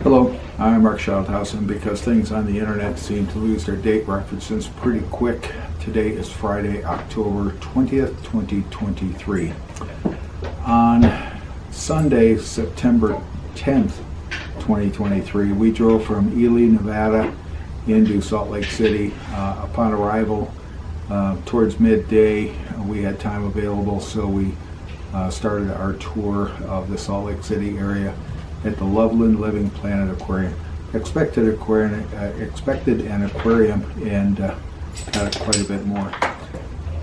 Hello, I'm Mark Schaldhausen. Because things on the internet seem to lose their date references pretty quick, today is Friday, October 20th, 2023. On Sunday, September 10th, 2023, we drove from Ely, Nevada into Salt Lake City. Upon arrival, towards midday, we had time available, so we started our tour of the Salt Lake City area at the Loveland Living Planet Aquarium. Expected an aquarium and got quite a bit more.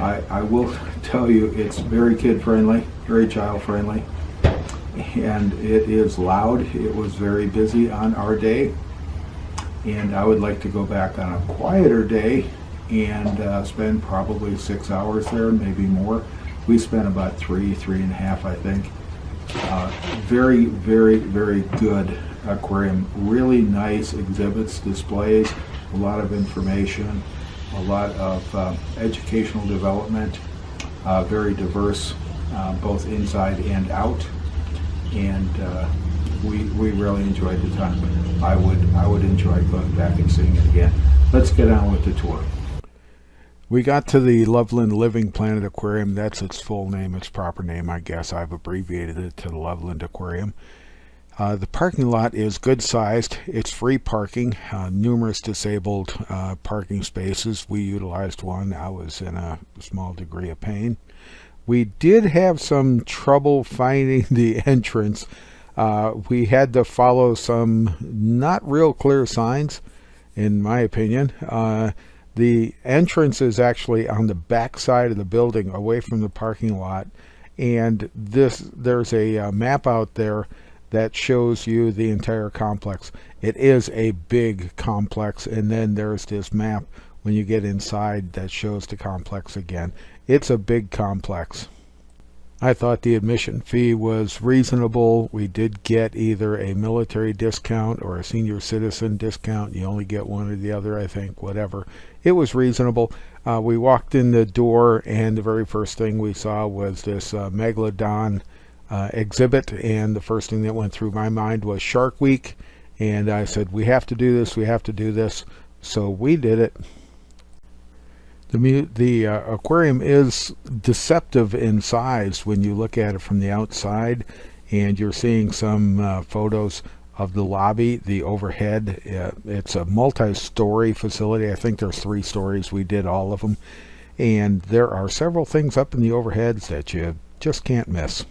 I will tell you, it's very kid friendly, very child friendly, and it is loud. It was very busy on our day, and I would like to go back on a quieter day and spend probably 6 hours there, maybe more. We spent about three and a half, I think. Very, very, very good aquarium. Really nice exhibits, displays, a lot of information, a lot of educational development, very diverse, both inside and out, and we really enjoyed the time. I would enjoy going back and seeing it again. Let's get on with the tour. We got to the Loveland Living Planet Aquarium. That's its full name, its proper name, I guess. I've abbreviated it to the Loveland Aquarium. The parking lot is good sized. It's free parking, numerous disabled parking spaces. We utilized one. I was in a small degree of pain. We did have some trouble finding the entrance. We had to follow some not real clear signs, in my opinion. The entrance is actually on the back side of the building, away from the parking lot, and there's a map out there that shows you the entire complex. It is a big complex, and then there's this map when you get inside that shows the complex again. It's a big complex. I thought the admission fee was reasonable. We did get either a military discount or a senior citizen discount. You only get one or the other, I think, whatever. It was reasonable. We walked in the door, and the very first thing we saw was this Megalodon exhibit, and the first thing that went through my mind was Shark Week, and I said, we have to do this, we have to do this, so we did it. The aquarium is deceptive in size when you look at it from the outside, and you're seeing some photos of the lobby, the overhead. It's a multi-story facility. I think there's 3 stories. We did all of them, and there are several things up in the overheads that you just can't miss.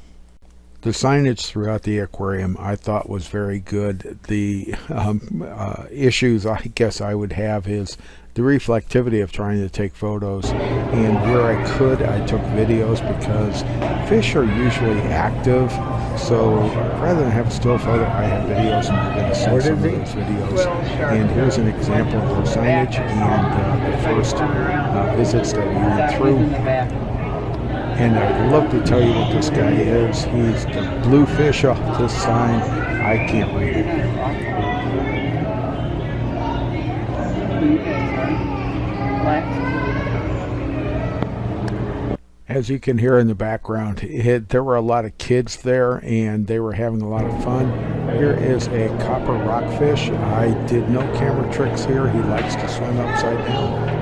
The signage throughout the aquarium I thought was very good. The issues I guess I would have is the reflectivity of trying to take photos, and where I could I took videos, because fish are usually active, so rather than have a still photo I have videos, and you're going to see some of those videos. And here's an example of the signage and the first visits that we went through. And I'd love to tell you what this guy is. He's the blue fish off this sign. I can't read it. As you can hear in the background, there were a lot of kids there, and they were having a lot of fun. Here is a copper rockfish. I did no camera tricks here. He likes to swim upside down.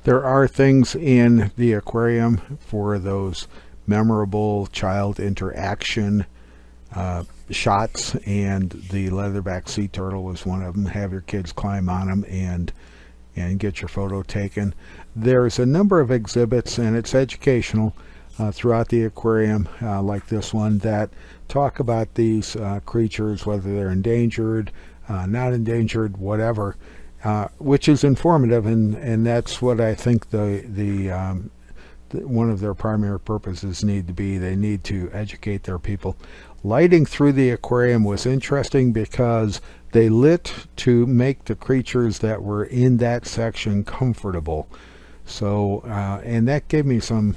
There are things in the aquarium for those memorable child interaction shots, and the leatherback sea turtle was one of them. Have your kids climb on them and get your photo taken. There's a number of exhibits, and it's educational throughout the aquarium, like this one, that talk about these creatures, whether they're endangered, not endangered, whatever. Which is informative, and that's what I think one of their primary purposes need to be. They need to educate their people. Lighting through the aquarium was interesting because they lit to make the creatures that were in that section comfortable. So, and that gave me some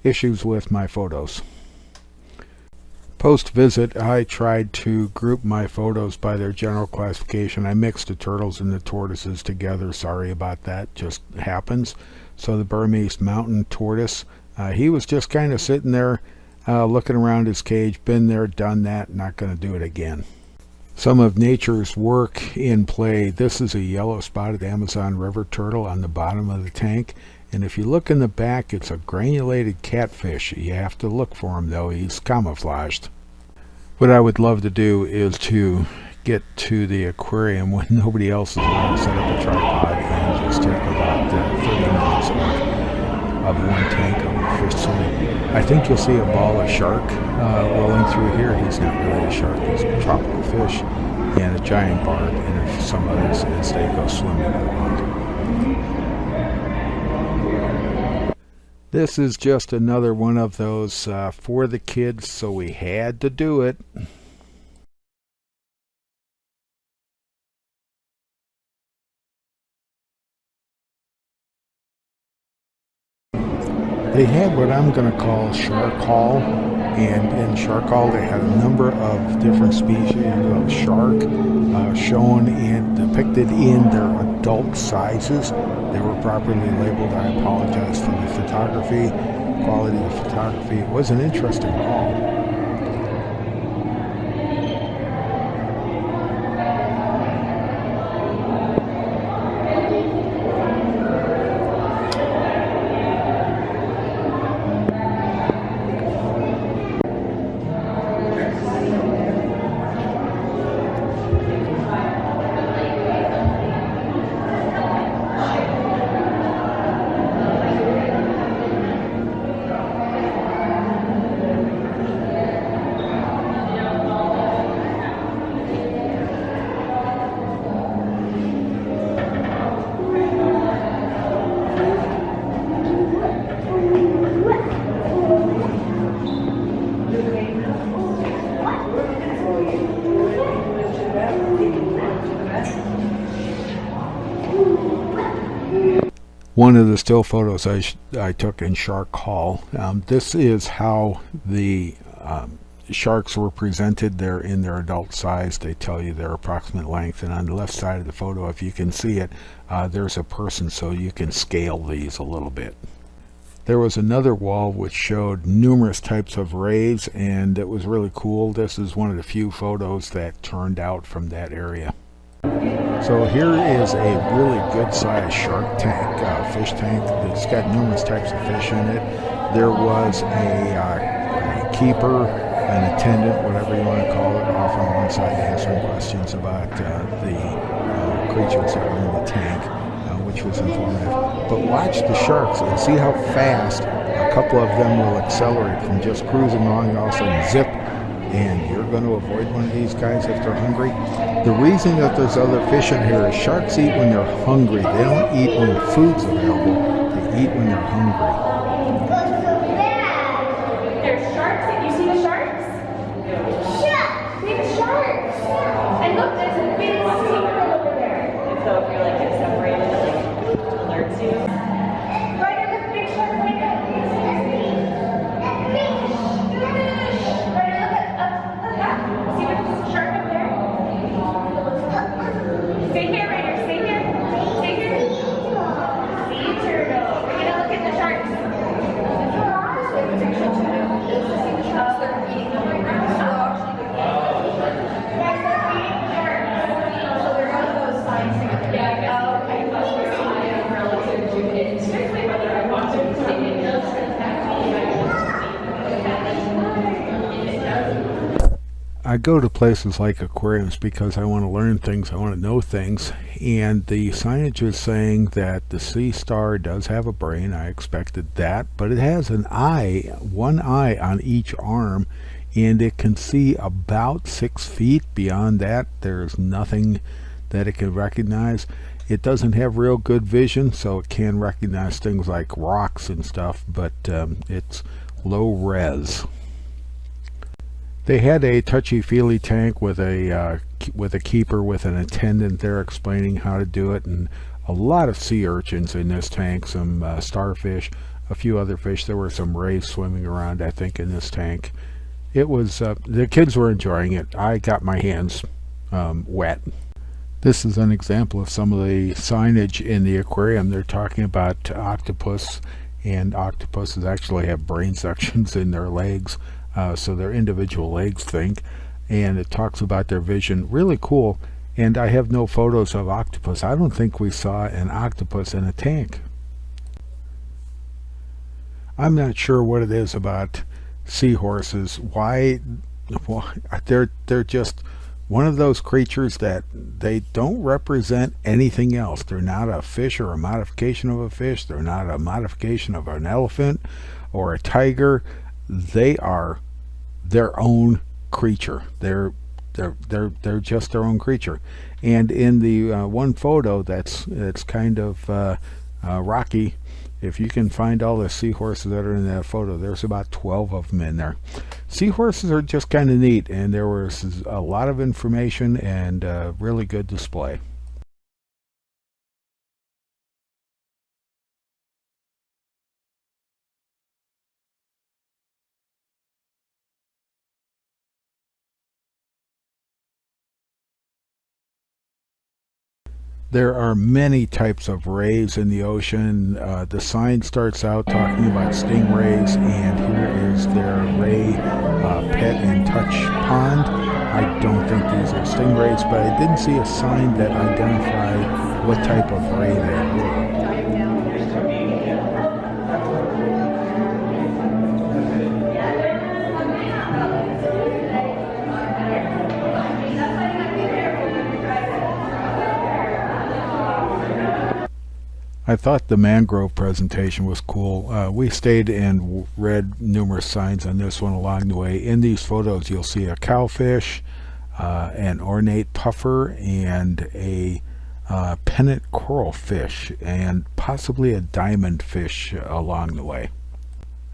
issues with my photos. Post-visit, I tried to group my photos by their general classification. I mixed the turtles and the tortoises together. Sorry about that, just happens. So the Burmese mountain tortoise, he was just kind of sitting there looking around his cage. Been there, done that, not going to do it again. Some of nature's work in play. This is a yellow spotted Amazon river turtle on the bottom of the tank. And if you look in the back, it's a granulated catfish. You have to look for him, though. He's camouflaged. What I would love to do is to get to the aquarium when nobody else is around, set up a tripod, and just take about 30 minutes of one tank of fish swimming. I think you'll see a ball of shark rolling through here. He's not really a shark, he's a tropical fish, and a giant barb, and some others as they go swimming along. This is just another one of those for the kids, so we had to do it. They had what I'm going to call Shark Hall, and in Shark Hall they had a number of different species of shark shown and depicted in their adult sizes. They were properly labeled. I apologize for the photography, quality of photography. It was an interesting hall. One of the still photos I took in Shark Hall. This is how the sharks were presented. They're in their adult size. They tell you their approximate length, and on the left side of the photo, if you can see it, there's a person, so you can scale these a little bit. There was another wall which showed numerous types of rays, and it was really cool. This is one of the few photos that turned out from that area. So here is a really good sized shark tank, fish tank. It's got numerous types of fish in it. There was a keeper, an attendant, whatever you want to call it, off on one side answering questions about the creatures that were in the tank, which was informative. But watch the sharks and see how fast a couple of them will accelerate from just cruising along and all of a sudden zip. And you're going to avoid one of these guys if they're hungry. The reason that there's other fish in here is sharks eat when they're hungry. They don't eat when food's available. They eat when they're hungry. There's sharks. Did you see the sharks? Big sharks. And look, there's a big secret over there. And so if you're like get separated, like alerts you. Right there, look, big shark right there. Stay here, Ryder. Stay here. Stay here. Sea turtle. We're gonna look at the sharks. They're feeding them right now. Yes, they're feeding sharks. So they're one of those signs. Yeah, I guess relative to it. Strictly whether I want to see it does impact me. I go to places like aquariums because I want to learn things, I want to know things, and the signage is saying that the sea star does have a brain. I expected that, but it has an eye, one eye on each arm, and it can see about 6 feet. Beyond that, there's nothing that it can recognize. It doesn't have real good vision, so it can recognize things like rocks and stuff, but it's low res. They had a touchy-feely tank with a keeper with an attendant there explaining how to do it, and a lot of sea urchins in this tank, some starfish, a few other fish. There were some rays swimming around, I think, in this tank, It was, the kids were enjoying it. I got my hands wet. This is an example of some of the signage in the aquarium. They're talking about octopus, and octopuses actually have brain sections in their legs, so their individual legs think, and it talks about their vision. Really cool. And I have no photos of octopus. I don't think we saw an octopus in a tank. I'm not sure what it is about seahorses. Why they're just one of those creatures that they don't represent anything else. They're not a fish or a modification of a fish. They're not a modification of an elephant or a tiger. They are their own creature. They're just their own creature. And in the one photo that's kind of rocky, if you can find all the seahorses that are in that photo, there's about 12 of them in there. Seahorses are just kind of neat, and there was a lot of information and really good display. There are many types of rays in the ocean. The sign starts out talking about stingrays, and here is their ray pet and touch pond. I don't think these are stingrays, but I didn't see a sign that identified what type of ray they were. I thought the mangrove presentation was cool. We stayed and read numerous signs on this one along the way. In these photos, you'll see a cowfish, an ornate puffer, and a pennant coral fish, and possibly a diamond fish along the way.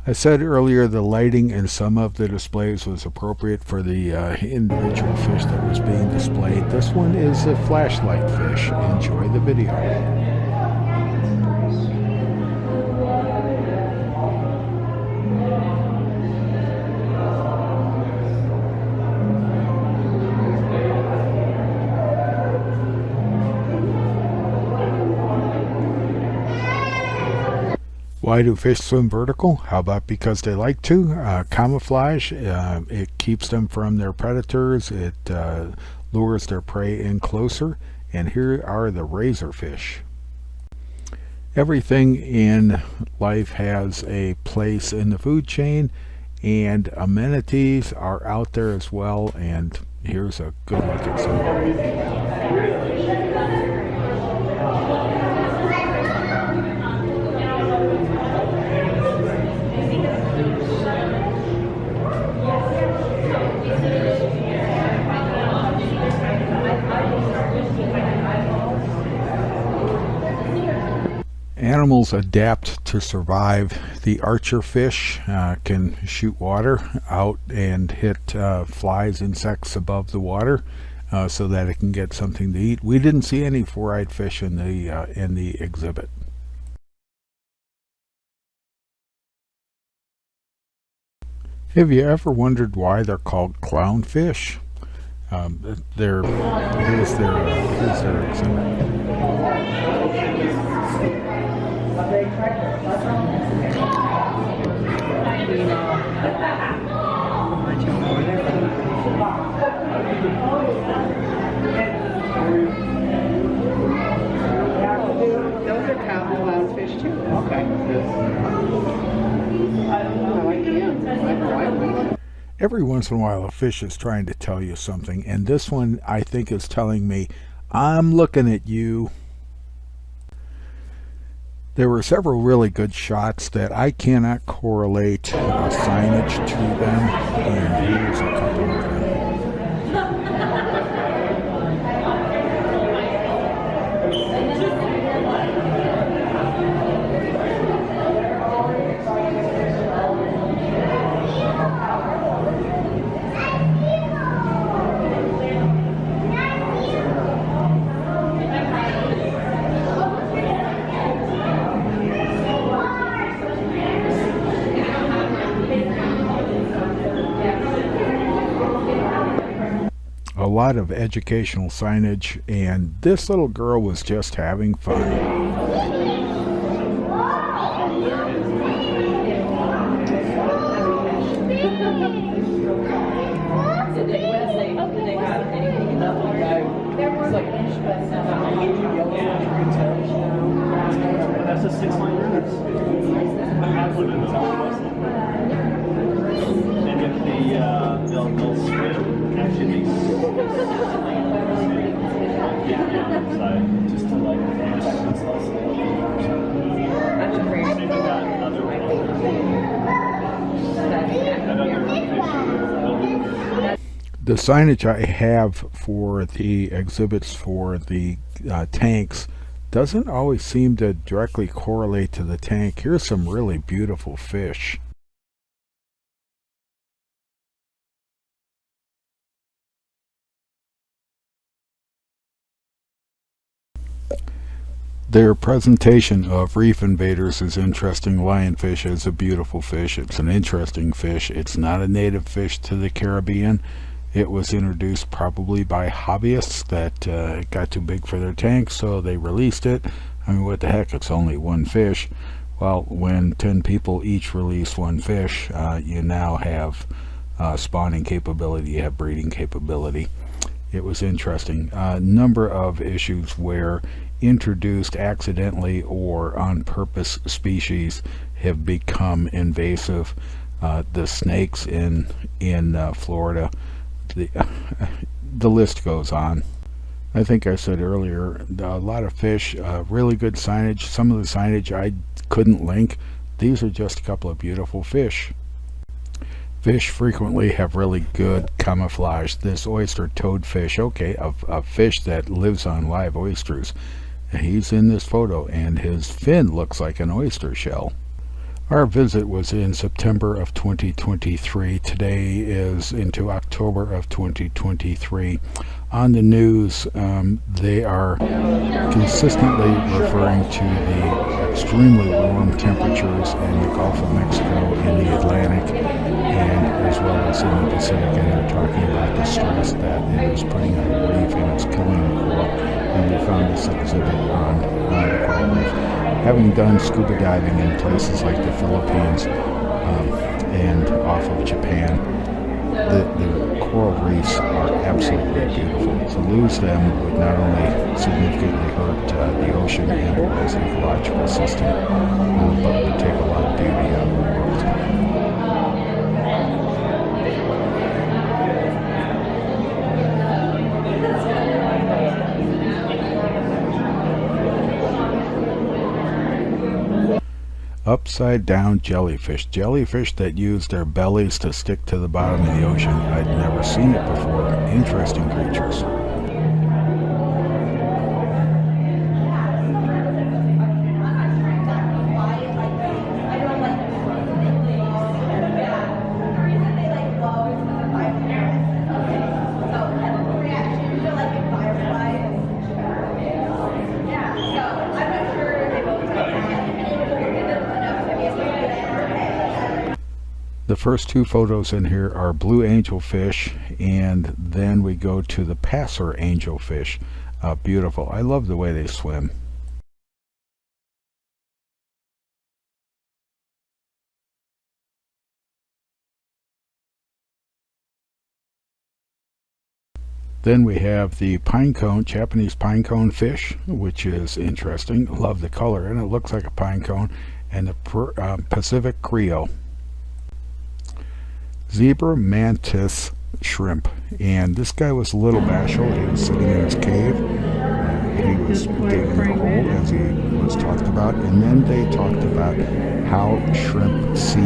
I said earlier the lighting in some of the displays was appropriate for the individual fish that was being displayed. This one is a flashlight fish. Enjoy the video. Why do fish swim vertical? How about because they like to? Camouflage. It keeps them from their predators. It lures their prey in closer. And here are the razorfish. Everything in life has a place in the food chain, and amenities are out there as well. And here's a good look at some of them. Animals adapt to survive. The archer fish can shoot water out and hit flies, insects above the water so that it can get something to eat. We didn't see any four-eyed fish in the exhibit. Have you ever wondered why they're called clownfish? Here's their exhibit. Those are clownfish too. Okay. I like them. Every once in a while, a fish is trying to tell you something, and this one, I think, is telling me, I'm looking at you. There were several really good shots that I cannot correlate signage to them, and here's a couple of them. lot of educational signage, and this little girl was just having fun. That's a 6-liner. That's one of those. And if they'll swim, actually, just to like protect themselves. Maybe got another picture. The signage I have for the exhibits for the tanks doesn't always seem to directly correlate to the tank. Here's some really beautiful fish. Their presentation of reef invaders is interesting. Lionfish is a beautiful fish. It's an interesting fish. It's not a native fish to the Caribbean. It was introduced probably by hobbyists that it got too big for their tank, so they released it. I mean, what the heck, it's only one fish. Well, when 10 people each release one fish, you now have spawning capability, you have breeding capability. It was interesting. A number of issues where introduced accidentally or on purpose species have become invasive. The snakes in Florida, the list goes on. I think I said earlier, a lot of fish, really good signage. Some of the signage I couldn't link. These are just a couple of beautiful fish. Fish frequently have really good camouflage. This oyster toadfish, okay, a fish that lives on live oysters. He's in this photo and his fin looks like an oyster shell. Our visit was in September of 2023. Today is into October of 2023. On the news, they are consistently referring to the extremely warm temperatures in the Gulf of Mexico and the Atlantic, and as well as in the Pacific, and they're talking about the stress that it is putting on the reef and it's killing the coral. And we found this exhibit on the coral reef. Having done scuba diving in places like the Philippines and off of Japan, the coral reefs are absolutely beautiful. To lose them would not only significantly hurt the ocean and the world's ecological system, but would take a lot of beauty out of the world. Upside down jellyfish. Jellyfish that use their bellies to stick to the bottom of the ocean. I'd never seen it before. Interesting creatures. The first two photos in here are blue angelfish, and then we go to the passer angelfish. Beautiful. I love the way they swim. Then we have the pinecone, Japanese pinecone fish, which is interesting. Love the color, and it looks like a pinecone. And the Pacific Creole. Zebra mantis shrimp, and this guy was a little bashful. He was sitting in his cave. He was digging a hole, as he was talked about, and then they talked about how shrimp see.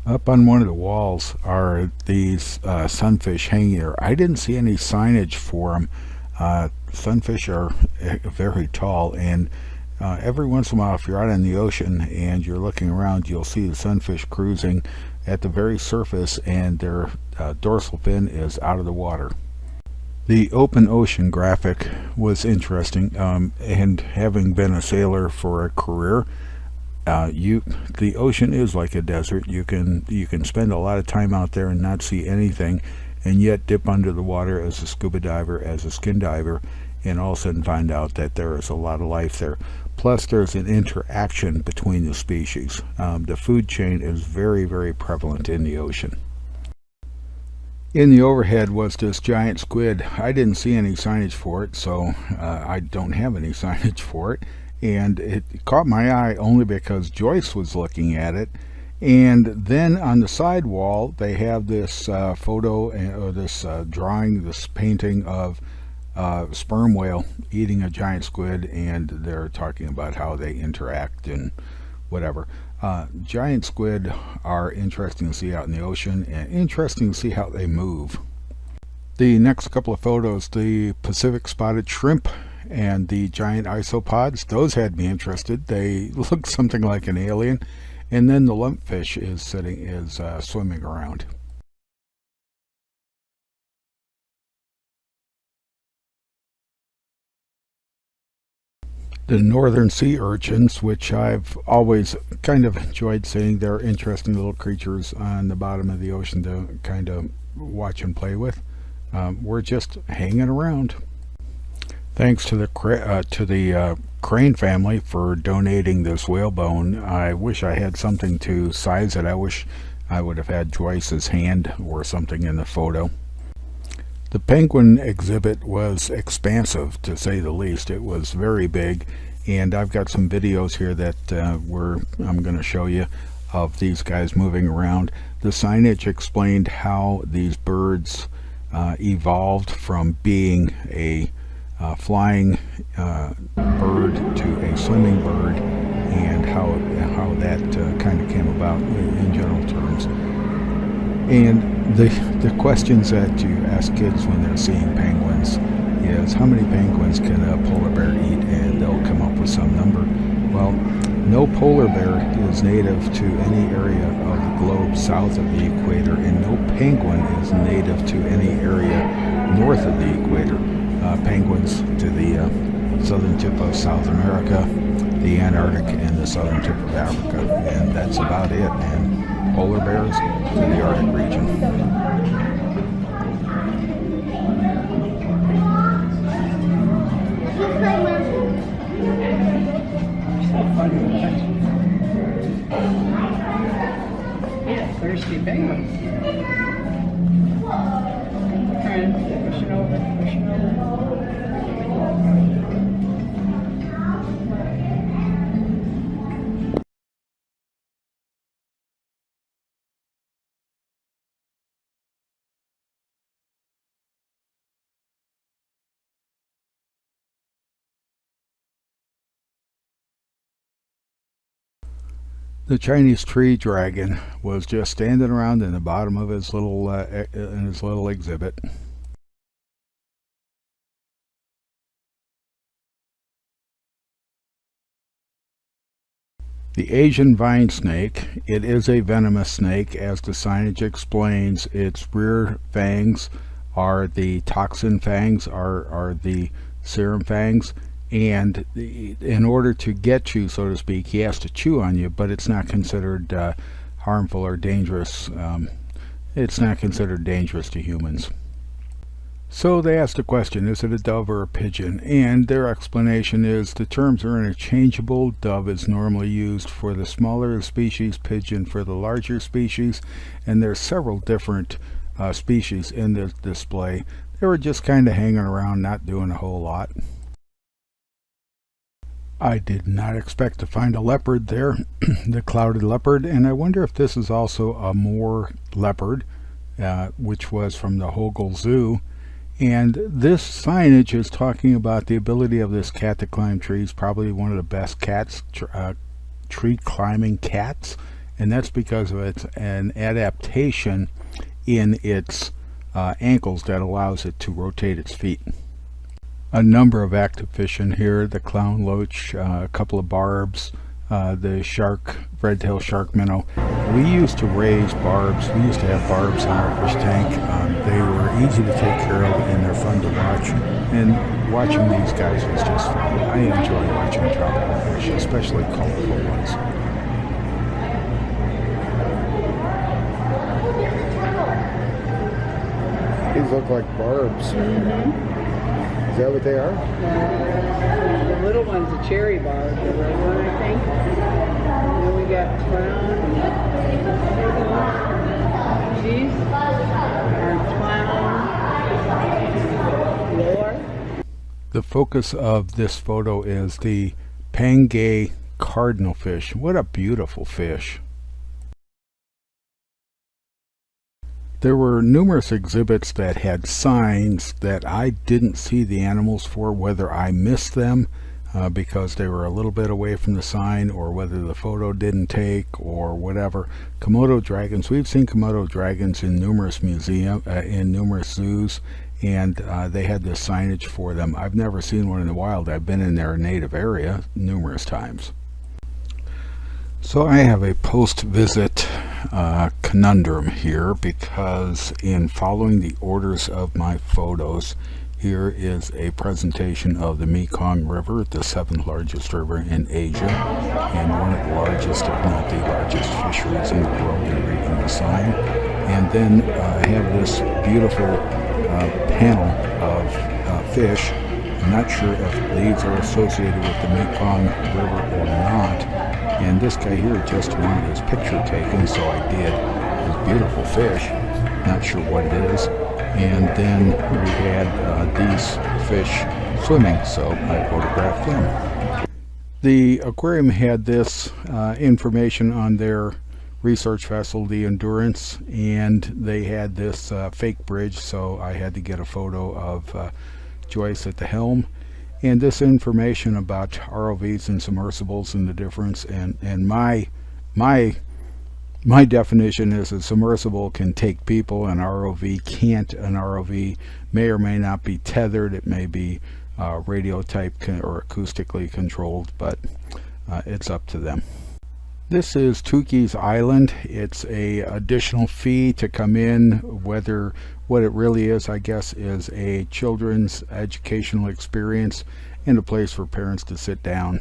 Up on one of the walls are these sunfish hanging there. I didn't see any signage for them. Sunfish are very tall, and Every once in a while, if you're out in the ocean and you're looking around, you'll see the sunfish cruising at the very surface, and their dorsal fin is out of the water. The open ocean graphic was interesting, and having been a sailor for a career, the ocean is like a desert. You can spend a lot of time out there and not see anything, and yet dip under the water as a scuba diver, as a skin diver, and all of a sudden find out that there is a lot of life there. Plus, there's an interaction between the species. The food chain is very, very prevalent in the ocean. In the overhead was this giant squid. I didn't see any signage for it, so I don't have any signage for it. And it caught my eye only because Joyce was looking at it. And then on the side wall, they have this photo, or this drawing, this painting of sperm whale eating a giant squid, and they're talking about how they interact and whatever. Giant squid are interesting to see out in the ocean, and interesting to see how they move. The next couple of photos, the Pacific spotted shrimp and the giant isopods, those had me interested. They look something like an alien. And then the lumpfish is swimming around. The northern sea urchins, which I've always kind of enjoyed seeing, they're interesting little creatures on the bottom of the ocean to kind of watch and play with. We're just hanging around. Thanks to the crane family for donating this whale bone. I wish I had something to size it. I wish I would have had Joyce's hand or something in the photo. The penguin exhibit was expansive, to say the least. It was very big, and I've got some videos here that I'm going to show you of these guys moving around. The signage explained how these birds evolved from being a flying bird to a swimming bird, and how that kind of came about in general terms. And the questions that you ask kids when they're seeing penguins is, how many penguins can a polar bear eat? And they'll come up with some number. Well, no polar bear is native to any area of the globe south of the equator, and no penguin is native to any area north of the equator. Penguins to the southern tip of South America, the Antarctic, and the southern tip of Africa, and that's about it. And polar bears to the Arctic region. Yeah, thirsty penguins. Pushing over. The Chinese tree dragon was just standing around in the bottom of his little exhibit. The Asian vine snake, it is a venomous snake, as the signage explains. Its rear fangs are the toxin fangs, are the serum fangs, and in order to get you, so to speak, he has to chew on you, but it's not considered harmful or dangerous. It's not considered dangerous to humans. So they asked the question, is it a dove or a pigeon? And their explanation is the terms are interchangeable. Dove is normally used for the smaller species, pigeon for the larger species, and there's several different species in this display. They were just kind of hanging around, not doing a whole lot. I did not expect to find a leopard there, the clouded leopard, and I wonder if this is also a Moor leopard, which was from the Hogel Zoo. And this signage is talking about the ability of this cat to climb trees, probably one of the best cats, tree climbing cats, and that's because of it's an adaptation in its ankles that allows it to rotate its feet. a number of active fish in here. The clown loach, a couple of barbs, the shark, red-tailed shark minnow. We used to raise barbs. We used to have barbs in our fish tank. They were easy to take care of and they're fun to watch. And watching these guys was just fun. I enjoy watching tropical fish, especially colorful ones. These look like barbs. Is that what they are? The little one's a cherry barb, the red one, I think. And then we got clown and cheese, or clown, lore. The focus of this photo is the Pangay cardinal fish. What a beautiful fish. There were numerous exhibits that had signs that I didn't see the animals for, whether I missed them because they were a little bit away from the sign, or whether the photo didn't take, or whatever. Komodo dragons. We've seen Komodo dragons in numerous museums, in numerous zoos, and they had this signage for them. I've never seen one in the wild. I've been in their native area numerous times. So I have a post-visit conundrum here, because in following the orders of my photos, here is a presentation of the Mekong River, the 7th largest river in Asia, and one of the largest, if not the largest, fisheries in the world. You're reading the sign. And then I have this beautiful panel of fish. I'm not sure if these are associated with the Mekong River or not. And this guy here just wanted his picture taken, so I did. It's beautiful fish, not sure what it is. And then we had these fish swimming, so I photographed them. The aquarium had this information on their research vessel, the Endurance, and they had this fake bridge, so I had to get a photo of Joyce at the helm. And this information about ROVs and submersibles and the difference, and my definition is a submersible can take people, an ROV can't. An ROV may or may not be tethered. It may be radio type or acoustically controlled, but it's up to them. This is Tukey's Island. It's a additional fee to come in. Whether what it really is, I guess, is a children's educational experience and a place for parents to sit down.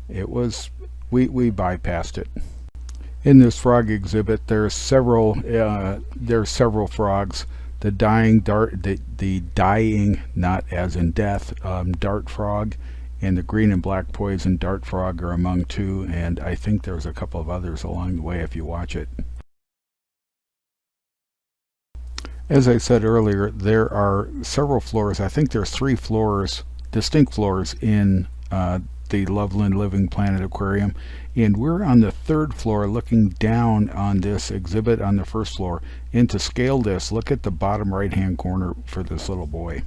It was, we bypassed it. In this frog exhibit, there's several frogs. The dying not as in death, dart frog, and the green and black poison dart frog are among two, and I think there's a couple of others along the way if you watch it. As I said earlier, there are several floors. I think there's 3 floors, distinct floors in the Loveland Living Planet Aquarium, and we're on the 3rd floor looking down on this exhibit on the 1st floor. And to scale this, look at the bottom right hand corner for this little boy.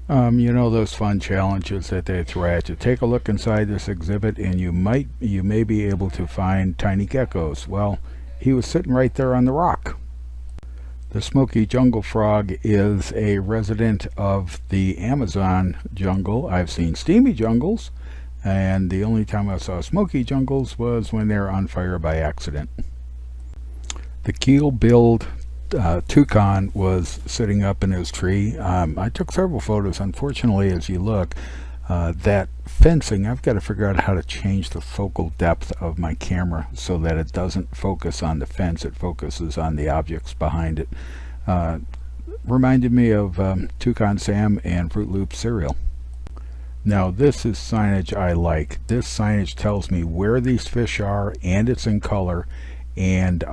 You know those fun challenges that they throw at you. Take a look inside this exhibit and you may be able to find tiny geckos. Well, he was sitting right there on the rock. The smoky jungle frog is a resident of the Amazon jungle. I've seen steamy jungles, and the only time I saw smoky jungles was when they're on fire by accident. The keel-billed toucan was sitting up in his tree. I took several photos. Unfortunately, as you look, that fencing, I've got to figure out how to change the focal depth of my camera so that it doesn't focus on the fence, it focuses on the objects behind it. Reminded me of Toucan Sam and Fruit Loops cereal. Now this is signage I like. This signage tells me where these fish are, and it's in color, and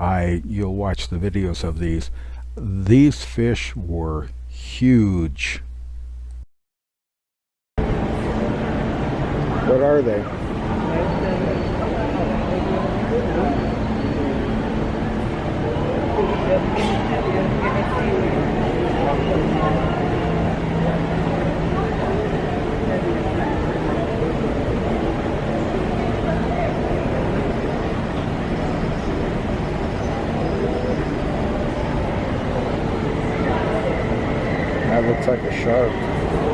you'll watch the videos of these. These fish were huge. What are they? That looks like a shark.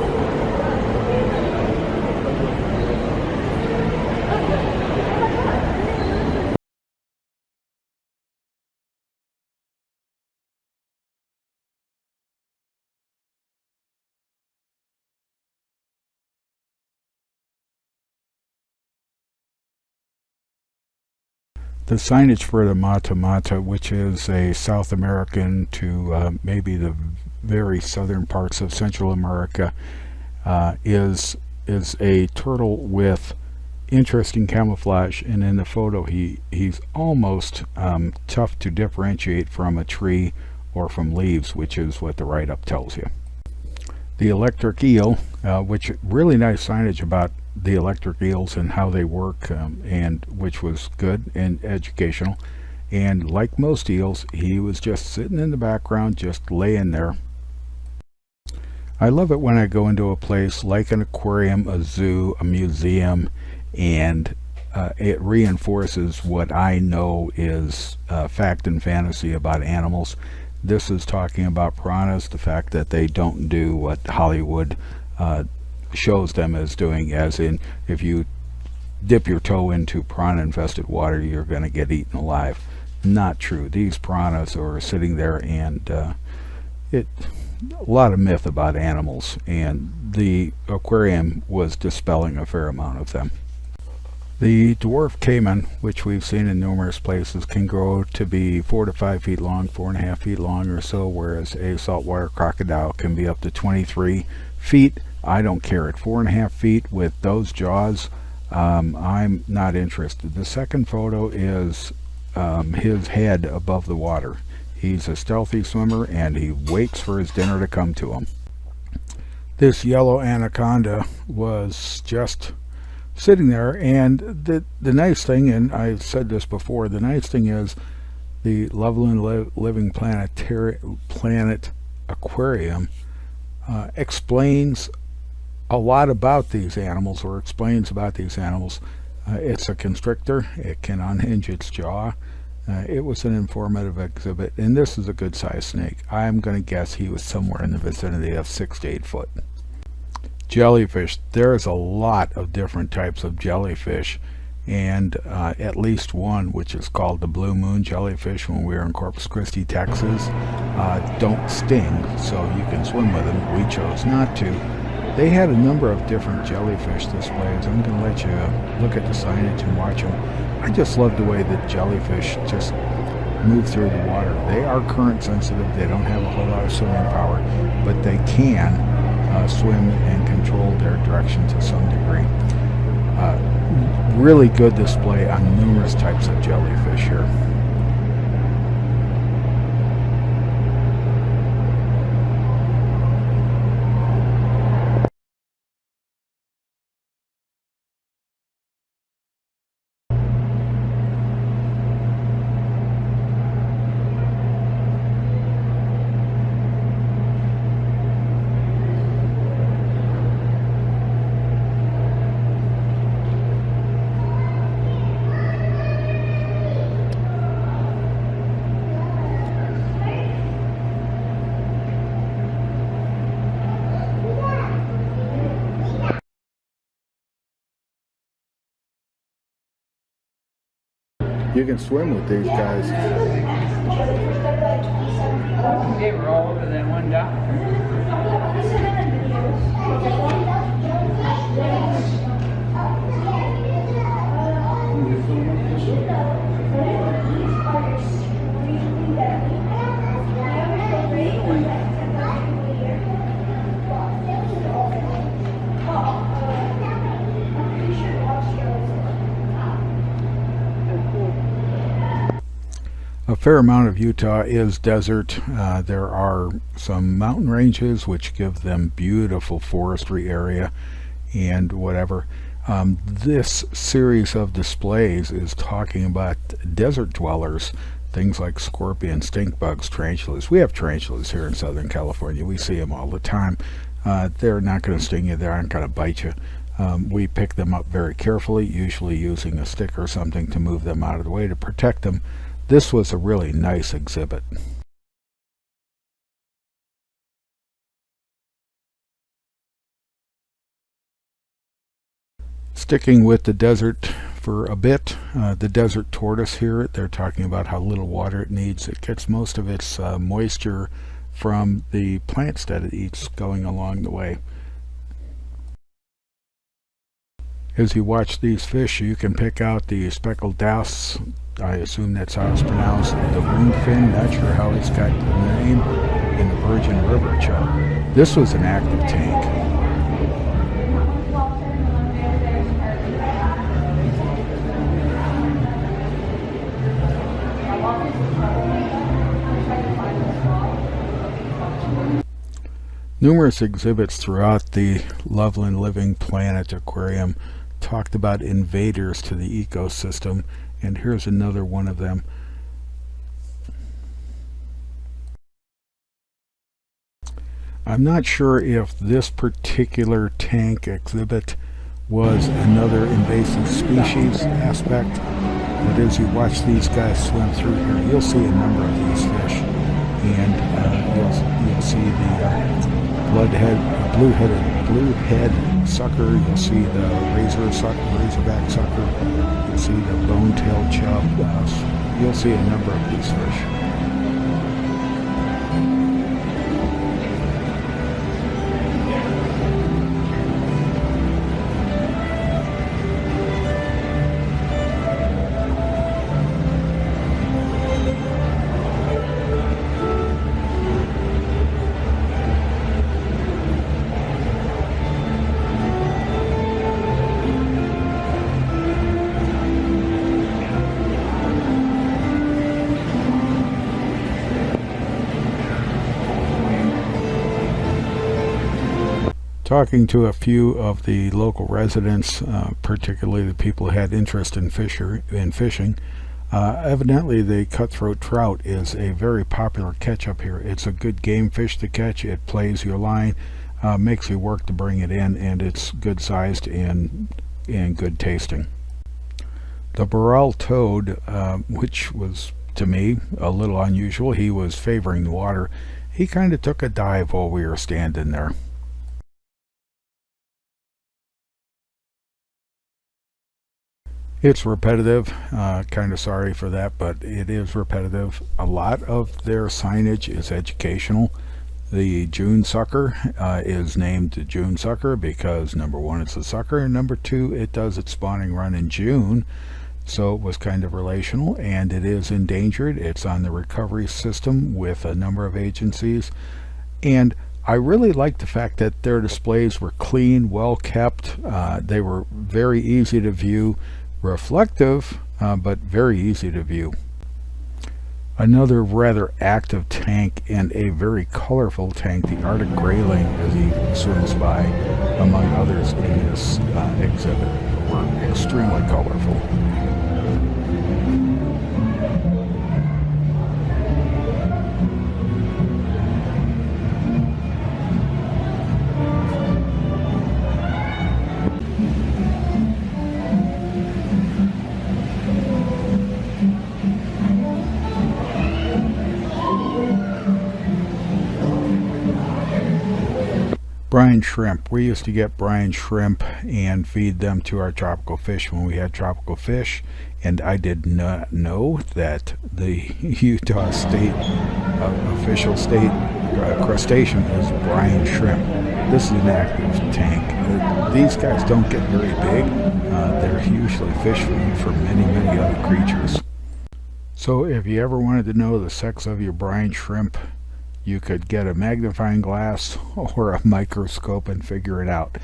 The signage for the Mata Mata, which is a South American to maybe the very southern parts of Central America, is a turtle with interesting camouflage, and in the photo he's almost tough to differentiate from a tree or from leaves, which is what the write-up tells you. The electric eel, which really nice signage about the electric eels and how they work, and which was good and educational. And like most eels, he was just sitting in the background, just laying there. I love it when I go into a place like an aquarium, a zoo, a museum, and it reinforces what I know is fact and fantasy about animals. This is talking about piranhas, the fact that they don't do what Hollywood shows them as doing, as in if you dip your toe into piranha infested water you're going to get eaten alive. Not true. These piranhas are sitting there, and a lot of myth about animals, and the aquarium was dispelling a fair amount of them. The dwarf caiman, which we've seen in numerous places, can grow to be 4 to 5 feet long, 4.5 feet long or so, whereas a saltwater crocodile can be up to 23 feet. I don't care. At 4.5 feet with those jaws, I'm not interested. The second photo is his head above the water. He's a stealthy swimmer, and he waits for his dinner to come to him. This yellow anaconda was just sitting there, and the nice thing, and I've said this before, the nice thing is the Loveland Living Planet Aquarium explains a lot about these animals, or explains about these animals. It's a constrictor. It can unhinge its jaw. It was an informative exhibit, and this is a good sized snake. I'm going to guess he was somewhere in the vicinity of 6 to 8 foot. Jellyfish. There's a lot of different types of jellyfish, and at least one, which is called the blue moon jellyfish, when we were in Corpus Christi, Texas, don't sting, so you can swim with them. We chose not to. They had a number of different jellyfish displays. I'm going to let you look at the signage and watch them. I just love the way that jellyfish just move through the water. They are current sensitive. They don't have a whole lot of swimming power, but they can swim and control their direction to some degree. Really good display on numerous types of jellyfish here. You can swim with these guys. They were all over that one doctor. A fair amount of Utah is desert. There are some mountain ranges which give them beautiful forestry area and whatever. This series of displays is talking about desert dwellers, things like scorpions, stink bugs, tarantulas. We have tarantulas here in Southern California. We see them all the time. They're not going to sting you. They aren't going to bite you. We pick them up very carefully, usually using a stick or something to move them out of the way to protect them. This was a really nice exhibit. Sticking with the desert for a bit, the desert tortoise here, they're talking about how little water it needs. It gets most of its moisture from the plants that it eats going along the way. As you watch these fish, you can pick out the speckled bass I assume that's how it's pronounced. The moonfin, not sure how it's got the name, in the Virgin River chart. This was an active tank. Numerous exhibits throughout the Loveland Living Planet Aquarium talked about invaders to the ecosystem, and here's another one of them. I'm not sure if this particular tank exhibit was another invasive species aspect, but as you watch these guys swim through here, you'll see a number of these fish, and you'll see the bluehead sucker, you'll see the razorback sucker, you'll see the bone-tailed chub, you'll see a number of these fish. Talking to a few of the local residents, particularly the people who had interest in fishing, evidently the cutthroat trout is a very popular catch up here. It's a good game fish to catch. It plays your line, makes you work to bring it in, and it's good sized and good tasting. The Burrell toad, which was to me a little unusual, he was favoring the water. He kind of took a dive while we were standing there. It's repetitive, kind of sorry for that, but it is repetitive. A lot of their signage is educational. The June sucker is named June sucker because number one, it's a sucker, and number two, it does its spawning run in June, so it was kind of relational, and it is endangered. It's on the recovery system with a number of agencies, and I really like the fact that their displays were clean, well kept. They were very easy to view. Reflective, but very easy to view. Another rather active tank and a very colorful tank, the Arctic grayling, as he swims by, among others in this exhibit, were extremely colorful. Brine shrimp. We used to get brine shrimp and feed them to our tropical fish when we had tropical fish, and I did not know that the Utah state official state crustacean is brine shrimp. This is an active tank. These guys don't get very big. They're usually fish food for many other creatures. So if you ever wanted to know the sex of your brine shrimp, you could get a magnifying glass or a microscope and figure it out.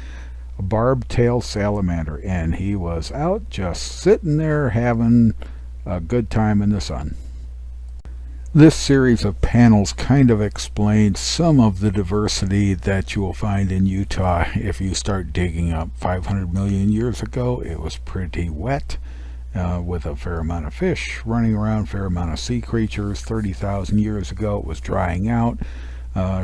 A barb-tailed salamander, and he was out just sitting there having a good time in the sun. This series of panels kind of explains some of the diversity that you will find in Utah if you start digging up. 500 million years ago, it was pretty wet. With a fair amount of fish running around, fair amount of sea creatures. 30,000 years ago it was drying out,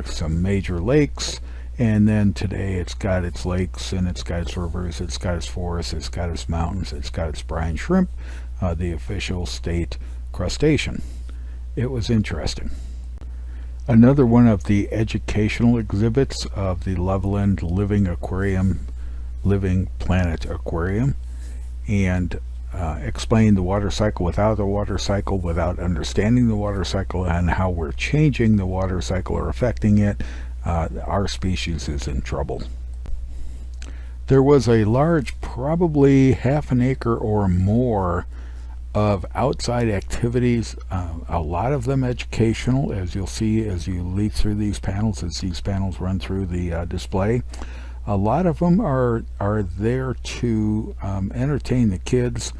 some major lakes, and then today it's got its lakes and it's got its rivers, it's got its forests, it's got its mountains, it's got its brine shrimp, the official state crustacean. It was interesting. Another one of the educational exhibits of the Loveland Living Planet Aquarium, and explain the water cycle without the water cycle, without understanding the water cycle and how we're changing the water cycle or affecting it. Our species is in trouble. There was a large, probably half an acre or more, of outside activities, a lot of them educational, as you'll see as you leaf through these panels, as these panels run through the display. A lot of them are there to entertain the kids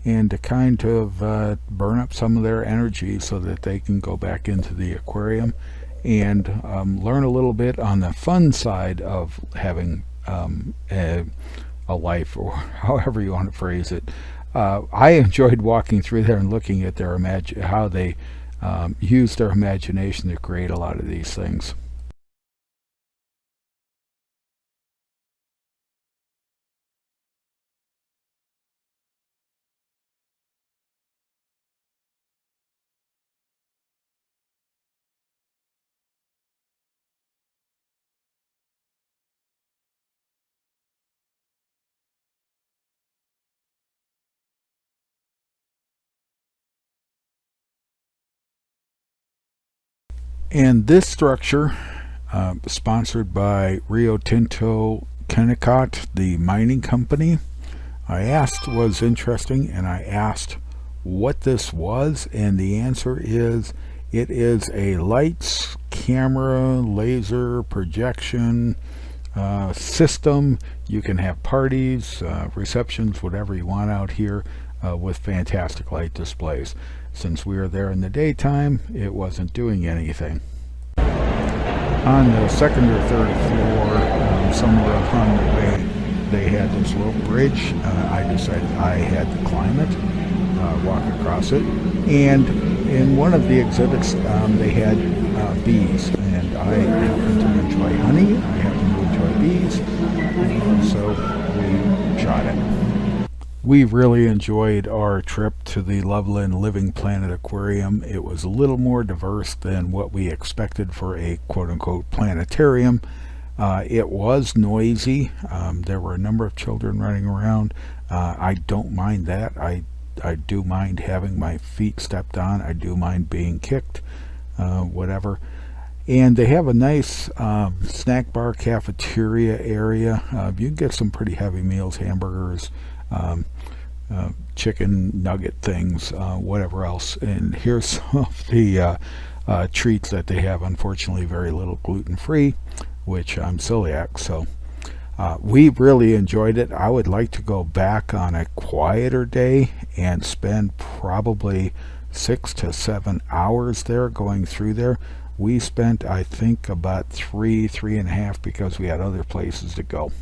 and to kind of burn up some of their energy so that they can go back into the aquarium and learn a little bit on the fun side of having a life, or however you want to phrase it. I enjoyed walking through there and looking at their how they use their imagination to create a lot of these things. And this structure, sponsored by Rio Tinto Kennecott, the mining company, I asked was interesting, and I asked what this was, and the answer is it is a lights, camera, laser projection system. You can have parties, receptions, whatever you want out here with fantastic light displays. Since we were there in the daytime, it wasn't doing anything. On the second or third floor, somewhere along the way, they had this little bridge. I decided I had to climb it, walk across it, and in one of the exhibits they had bees, and I happen to enjoy honey, I happen to enjoy bees, so we shot it. We really enjoyed our trip to the Loveland Living Planet Aquarium. It was a little more diverse than what we expected for a quote-unquote planetarium. It was noisy. There were a number of children running around. I don't mind that. I do mind having my feet stepped on. I do mind being kicked, whatever. And they have a nice snack bar cafeteria area. You can get some pretty heavy meals, hamburgers, chicken nugget things, whatever else. And here's some of the treats that they have. Unfortunately, very little gluten-free, which I'm celiac, so we really enjoyed it. I would like to go back on a quieter day and spend probably 6 to 7 hours there, going through there. We spent, I think, about three and a half, because we had other places to go.